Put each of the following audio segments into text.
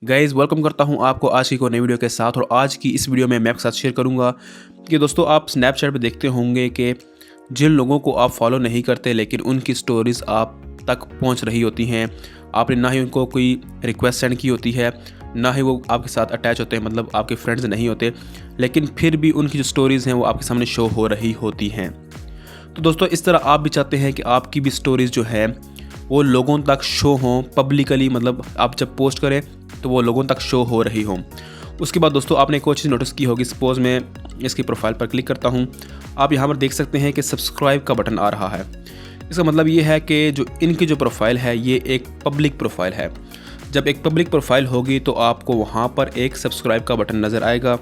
Guys welcome करता हूं आपको आज की कोई नई वीडियो के साथ। और आज की इस वीडियो में मैं आपके साथ शेयर करूंगा कि दोस्तों आप स्नैपचैट पे देखते होंगे कि जिन लोगों को आप फॉलो नहीं करते लेकिन उनकी स्टोरीज़ आप तक पहुंच रही होती हैं। आपने ना ही उनको कोई रिक्वेस्ट सेंड की होती है, ना ही वो आपके साथ अटैच होते हैं, मतलब आपके फ्रेंड्स नहीं होते, लेकिन फिर भी उनकी जो स्टोरीज़ हैं वो आपके सामने शो हो रही होती हैं। तो दोस्तों इस तरह आप भी चाहते हैं कि आपकी भी स्टोरीज़ जो है वो लोगों तक शो हों पब्लिकली, मतलब आप जब पोस्ट करें तो वो लोगों तक शो हो रही हों। उसके बाद दोस्तों आपने एक और चीज़ नोटिस की होगी। सपोज़ मैं इसकी प्रोफाइल पर क्लिक करता हूँ, आप यहाँ पर देख सकते हैं कि सब्सक्राइब का बटन आ रहा है। इसका मतलब ये है कि जो इनकी जो प्रोफाइल है ये एक पब्लिक प्रोफाइल है। जब एक पब्लिक प्रोफाइल होगी तो आपको वहाँ पर एक सब्सक्राइब का बटन नज़र आएगा।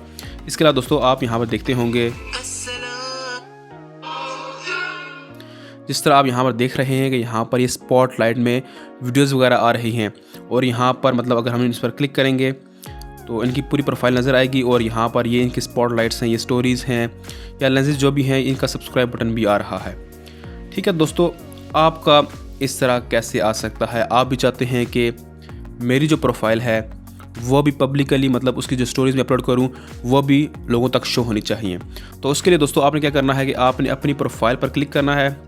इसके अलावा दोस्तों आप यहाँ पर देखते होंगे, जिस तरह आप यहाँ पर देख रहे हैं कि यहाँ पर ये स्पॉटलाइट में वीडियोज़ वगैरह आ रही हैं। और यहाँ पर मतलब अगर हम इस पर क्लिक करेंगे तो इनकी पूरी प्रोफाइल नज़र आएगी। और यहाँ पर ये इनकी स्पॉटलाइट्स हैं, ये स्टोरीज़ हैं या लेंसेज जो भी हैं, इनका सब्सक्राइब बटन भी आ रहा है। ठीक है दोस्तों, आपका इस तरह कैसे आ सकता है? आप भी चाहते हैं कि मेरी जो प्रोफाइल है वो भी पब्लिकली, मतलब उसकी जो स्टोरीज़ में अपलोड करूं वो भी लोगों तक शो होनी चाहिए। तो उसके लिए दोस्तों आपने क्या करना है कि आपने अपनी प्रोफाइल पर क्लिक करना है।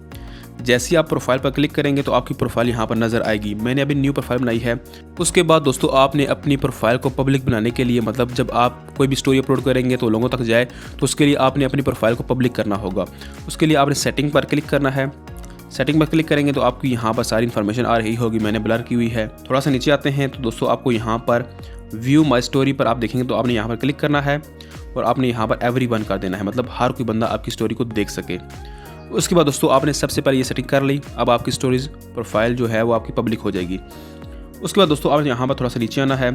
जैसे ही आप प्रोफाइल पर क्लिक करेंगे तो आपकी प्रोफाइल यहाँ पर नज़र आएगी। मैंने अभी न्यू प्रोफाइल बनाई है। उसके बाद दोस्तों आपने अपनी प्रोफाइल को पब्लिक बनाने के लिए, मतलब जब आप कोई भी स्टोरी अपलोड करेंगे तो लोगों तक जाए, तो उसके लिए आपने अपनी प्रोफाइल को पब्लिक करना होगा। उसके लिए आपने सेटिंग पर क्लिक करना है। सेटिंग पर क्लिक करेंगे तो आपकी यहाँ पर सारी इन्फॉर्मेशन आ रही होगी, मैंने ब्लर की हुई है। थोड़ा सा नीचे आते हैं तो दोस्तों आपको यहाँ पर व्यू माई स्टोरी पर आप देखेंगे तो आपने यहाँ पर क्लिक करना है और आपने यहाँ पर एवरीवन कर देना है, मतलब हर कोई बंदा आपकी स्टोरी को देख सके। उसके बाद दोस्तों आपने सबसे पहले ये सेटिंग कर ली। अब आपकी स्टोरीज प्रोफाइल जो है वो आपकी पब्लिक हो जाएगी। उसके बाद दोस्तों आपने यहाँ पर थोड़ा सा नीचे आना है।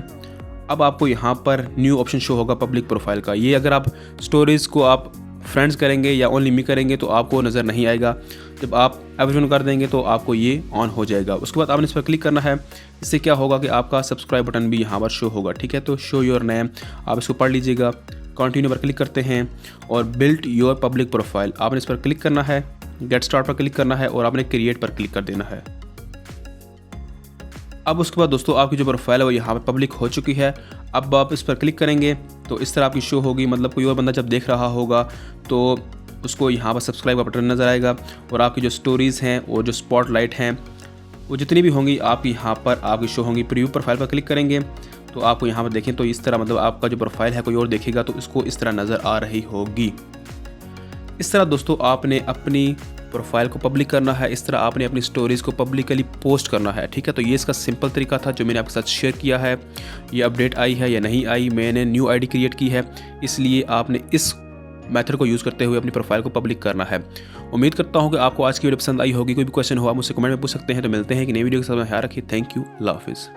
अब आपको यहाँ पर न्यू ऑप्शन शो होगा पब्लिक प्रोफाइल का। ये अगर आप स्टोरीज़ को आप फ्रेंड्स करेंगे या ओनली मी करेंगे तो आपको नज़र नहीं आएगा। जब आप एवरीवन कर देंगे तो आपको ये ऑन हो जाएगा। उसके बाद आपने इस पर क्लिक करना है। इससे क्या होगा कि आपका सब्सक्राइब बटन भी यहाँ पर शो होगा। ठीक है, तो शो योर नेम, आप इसको पढ़ लीजिएगा। कंटिन्यू पर क्लिक करते हैं और बिल्ड योर पब्लिक प्रोफाइल, आपने इस पर क्लिक करना है। गेट स्टार्ट पर क्लिक करना है और आपने क्रिएट पर क्लिक कर देना है। अब उसके बाद दोस्तों आपकी जो प्रोफाइल है वो यहाँ पर पब्लिक हो चुकी है। अब आप इस पर क्लिक करेंगे तो इस तरह आपकी शो होगी, मतलब कोई और बंदा जब देख रहा होगा तो उसको यहाँ पर सब्सक्राइब का बटन नज़र आएगा। और आपकी जो स्टोरीज़ हैं और जो स्पॉटलाइट हैं वो जितनी भी होंगी आपकी यहाँ पर आपकी शो होंगी। प्रीव्यू प्रोफाइल पर क्लिक करेंगे तो आपको यहाँ पर देखें तो इस तरह, मतलब आपका जो प्रोफाइल है कोई और देखेगा तो इसको इस तरह नज़र आ रही होगी। इस तरह दोस्तों आपने अपनी प्रोफाइल को पब्लिक करना है। इस तरह आपने अपनी स्टोरीज़ को पब्लिकली पोस्ट करना है। ठीक है, तो ये इसका सिंपल तरीका था जो मैंने आपके साथ शेयर किया है। ये अपडेट आई है या नहीं आई, मैंने न्यू आईडी क्रिएट की है, इसलिए आपने इस मेथड को यूज़ करते हुए अपनी प्रोफाइल को पब्लिक करना है। उम्मीद करता हूँ कि आपको आज की वीडियो पसंद आई होगी। कोई भी क्वेश्चन हो आप मुझसे कमेंट में पूछ सकते हैं। तो मिलते हैं कि नई वीडियो के साथ, ख्याल रखिए। थैंक यू, अल्लाह हाफिज़।